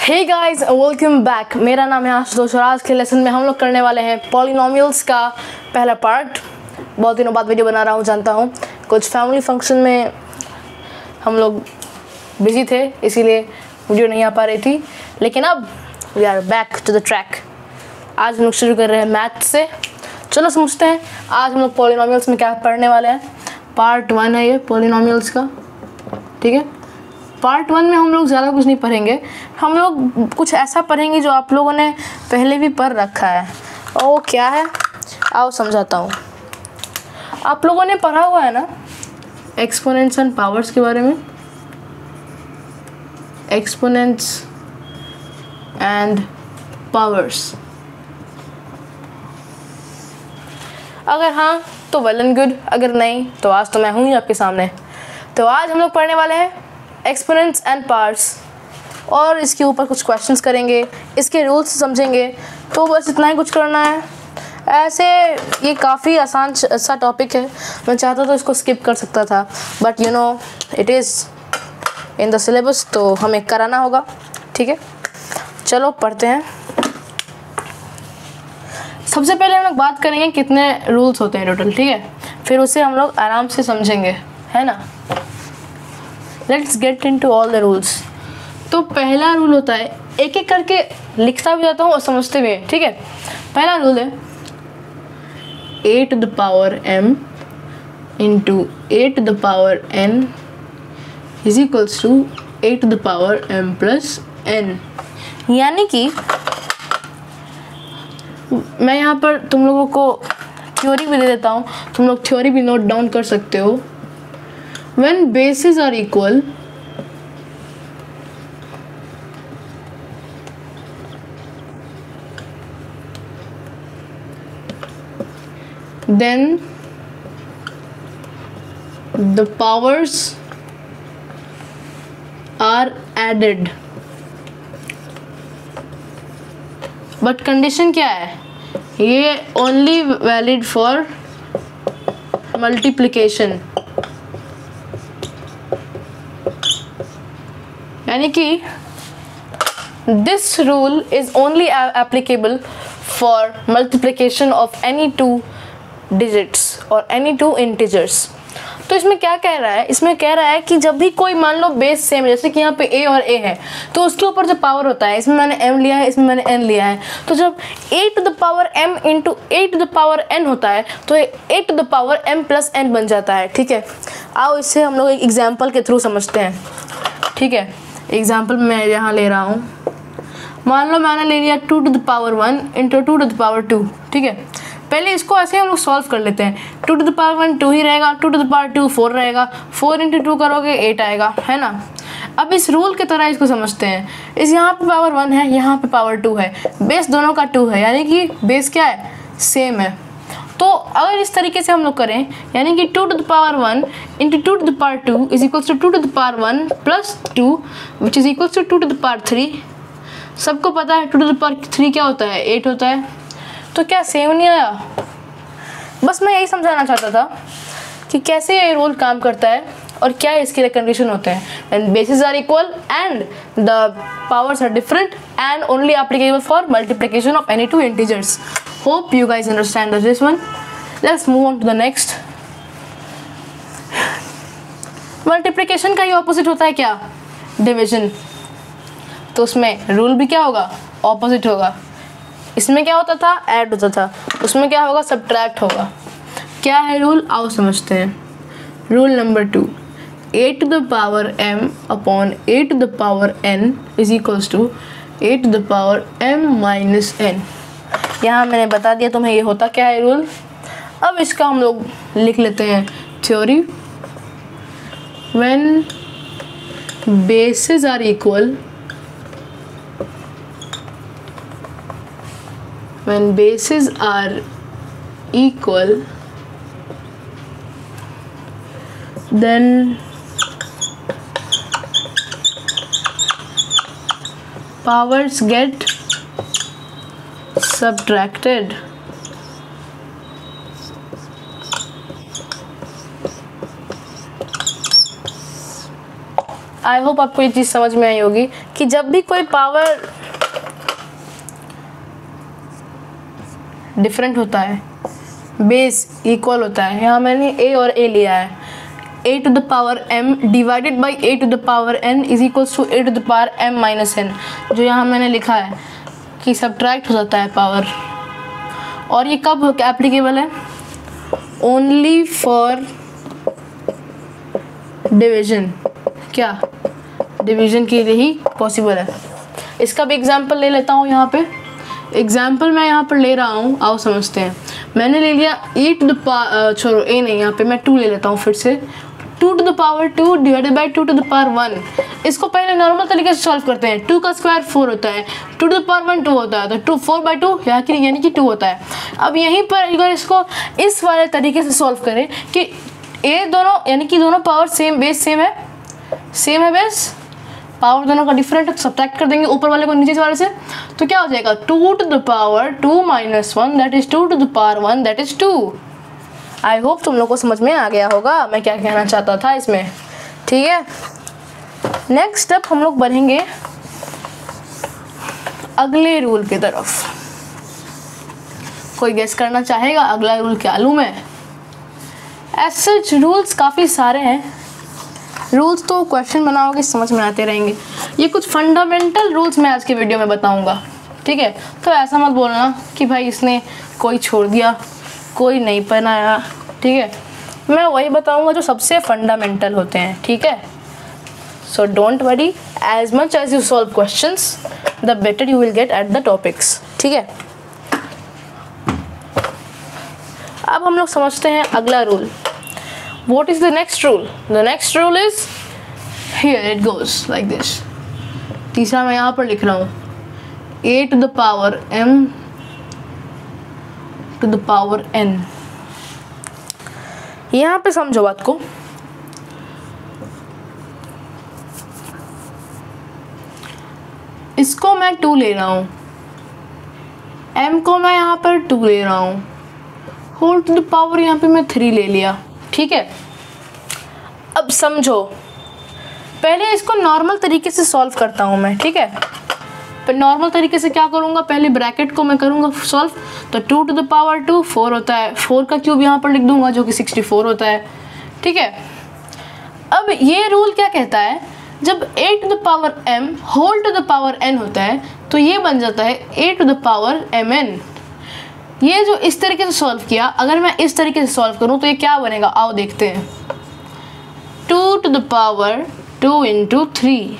Hey guys welcome back. मेरा नाम है आशुतोष और आज के लेसन में हम लोग करने वाले हैं पॉलिनोमियल्स का पहला पार्ट। बहुत दिनों बाद वीडियो बना रहा हूँ, जानता हूँ कुछ फैमिली फंक्शन में हम लोग बिजी थे इसीलिए वीडियो नहीं आ पा रही थी, लेकिन अब we are back to the track. आज हम लोग शुरू कर रहे हैं मैथ से। चलो समझते हैं आज हम लोग पॉलिनोमियल्स में क्या पढ़ने वाले हैं। पार्ट 1 है ये पॉलिनोमियल्स का, ठीक है। पार्ट 1 में हम लोग ज़्यादा कुछ नहीं पढ़ेंगे, हम लोग कुछ ऐसा पढ़ेंगे जो आप लोगों ने पहले भी पढ़ रखा है। ओ क्या है, आओ समझाता हूँ। आप लोगों ने पढ़ा हुआ है ना एक्सपोनेंट्स एंड पावर्स के बारे में, एक्सपोनेंट्स एंड पावर्स। अगर हाँ तो वेल एंड गुड, अगर नहीं तो आज तो मैं हूँ ही आपके सामने। तो आज हम लोग पढ़ने वाले हैं एक्सपोनेंट्स एंड पावर्स और इसके ऊपर कुछ क्वेश्चंस करेंगे, इसके रूल्स समझेंगे। तो बस इतना ही कुछ करना है। ऐसे ये काफ़ी आसान सा टॉपिक है, मैं चाहता तो इसको स्किप कर सकता था, but you know it is in the syllabus, तो हमें कराना होगा, ठीक है। चलो पढ़ते हैं। सबसे पहले हम लोग बात करेंगे कितने रूल्स होते हैं टोटल, ठीक है। फिर उसे हम लोग आराम से समझेंगे, है ना। Let's get into all the rules. तो पहला रूल होता है, एक एक करके लिखता भी जाता हूँ और समझते भी हैं, ठीक है। पहला रूल है a to the power m into a to the power n is equals to a to the power m plus n। यानी कि मैं यहाँ पर तुम लोगों को थ्योरी भी दे देता हूँ, तुम लोग थ्योरी भी नोट डाउन कर सकते हो। When bases are equal, then the powers are added। But condition क्या है, ये ओनली वैलिड फॉर मल्टीप्लिकेशन। यानी कि this rule is only applicable for multiplication of any two digits और एनी टू इंटीजर्स। तो इसमें क्या कह रहा है, इसमें कह रहा है कि जब भी कोई मान लो बेस सेम, जैसे कि यहाँ पे a और a है, तो उसके ऊपर जो पावर होता है, इसमें मैंने m लिया है, इसमें मैंने n लिया है, तो जब a to the power m into a to the power n होता है तो a to the power m plus n बन जाता है, ठीक है। आओ इससे हम लोग एक एग्जाम्पल के थ्रू समझते हैं, ठीक है। एग्जाम्पल मैं यहाँ ले रहा हूँ, मान लो मैंने ले लिया 2 to the power 1 into 2 to the power 2, ठीक है। पहले इसको ऐसे हम लोग सॉल्व कर लेते हैं। 2 to the power 1 2 ही रहेगा, 2 to the power 2 4 रहेगा, 4 इंटू 2 करोगे 8 आएगा, है ना। अब इस रूल की तरह इसको समझते हैं। इस यहाँ पे पावर 1 है, यहाँ पे पावर 2 है, बेस दोनों का 2 है, यानी कि बेस क्या है, सेम है। तो अगर इस तरीके से हम लोग करें, यानी कि 2 to the power 1 into 2 to the power 2 is equals to 2 to the power 1 plus 2 which is equals to 2 to the power 3। सबको पता है 2 to the power 3 क्या होता है, 8 होता है। तो क्या सेम नहीं आया? बस मैं यही समझाना चाहता था कि कैसे ये रूल काम करता है और क्या इसके लिए कंडीशन होते हैं। And bases are equal and the powers are different and only applicable for multiplication of any two integers. Hope you guys understand this one. Let's move on to the next. Multiplication का ही opposite होता है क्या, division. तो उसमें rule भी क्या होगा, opposite होगा। इसमें क्या होता था, ऐड होता था, उसमें क्या होगा, सब्ट्रैक्ट होगा। क्या है रूल, आओ समझते हैं। Rule number 2, a to the power m upon a to the power n is equals to a to the power m minus n। यहाँ मैंने बता दिया तुम्हें ये होता क्या है रूल। अब इसका हम लोग लिख लेते हैं theory. When bases are equal, when bases are equal then powers get subtracted। I hope आपको ये चीज़ समझ में आई होगी कि जब भी कोई पावर डिफरेंट होता है, बेस इक्वल होता है, यहाँ मैंने a और a लिया है, a to the power m divided by a to the power n is equals to a to the power m minus n, जो यहाँ मैंने लिखा है कि सब्ट्रैक्ट हो जाता है पावर। और ये कब एप्लीकेबल है? Only for division. क्या? डिवीजन के लिए ही पॉसिबल है। इसका भी एग्जांपल ले लेता हूँ। यहाँ पे एग्जाम्पल मैं यहाँ पर ले रहा हूँ, आओ समझते हैं। मैंने ले लिया e टू द पावर, छोड़ो a नहीं, यहाँ पे मैं 2 ले लेता हूँ फिर से, 2 to the power 2 divided by 2 to the power 1। इसको पहले नॉर्मल तरीके से सॉल्व करते हैं। 2 का स्क्वायर 4 होता है, 2 टू द पावर 1 2 होता है, तो 4/2 यानी कि 2 होता है। अब यहीं पर अगर इसको इस वाले तरीके से सॉल्व करें कि a दोनों यानी कि दोनों पावर सेम, बेस सेम है बेस, पावर दोनों का डिफरेंट है, सब्ट्रैक्ट कर देंगे ऊपर वाले को नीचे वाले से, तो क्या हो जाएगा 2 to the power 2 minus 1 that is 2 to the power 1 that is 2। I hope तुम लोग को समझ में आ गया होगा मैं क्या कहना चाहता था इसमें। ठीक है, नेक्स्ट अब हम लोग बढ़ेंगे अगले रूल की तरफ। कोई गेस करना चाहेगा अगला रूल क्या लूँ मैं? ऐसे रूल्स काफ़ी सारे हैं, रूल्स तो क्वेश्चन बनाओगे समझ में आते रहेंगे। ये कुछ फंडामेंटल रूल्स मैं आज के वीडियो में बताऊंगा, ठीक है? तो ऐसा मत बोलना कि भाई इसने कोई छोड़ दिया, कोई नहीं बनाया, ठीक है? मैं वही बताऊंगा जो सबसे फंडामेंटल होते हैं, ठीक है? So don't worry, as much as you solve questions the better you will get at the topics, ठीक है? अब हम लोग समझते हैं अगला rule. What is the next rule? The next rule is here it goes like this. तीसरा मैं यहाँ पर लिख रहा हूँ a to the power m to the power n। यहाँ पे समझो बात को। इसको मैं 2 ले रहा हूँ, m को मैं यहाँ पर 2 ले रहा हूँ, होल टू द पावर यहाँ पे मैं 3 ले लिया, ठीक है? अब समझो, पहले इसको नॉर्मल तरीके से सॉल्व करता हूँ मैं, ठीक है? पर नॉर्मल तरीके से क्या करूँगा, पहले ब्रैकेट को मैं करूँगा सॉल्व, तो 2 टू द पावर 2 4 होता है, 4 का क्यूब यहाँ पर लिख दूंगा जो कि 64 होता है, ठीक है? अब ये रूल क्या कहता है, जब a to the power m whole to the power n होता है तो ये बन जाता है a to the power mn। ये जो इस तरीके से सॉल्व किया, अगर मैं इस तरीके से सॉल्व करूँ तो ये क्या बनेगा, आओ देखते हैं। 2 टू द पावर 2 इंटू 3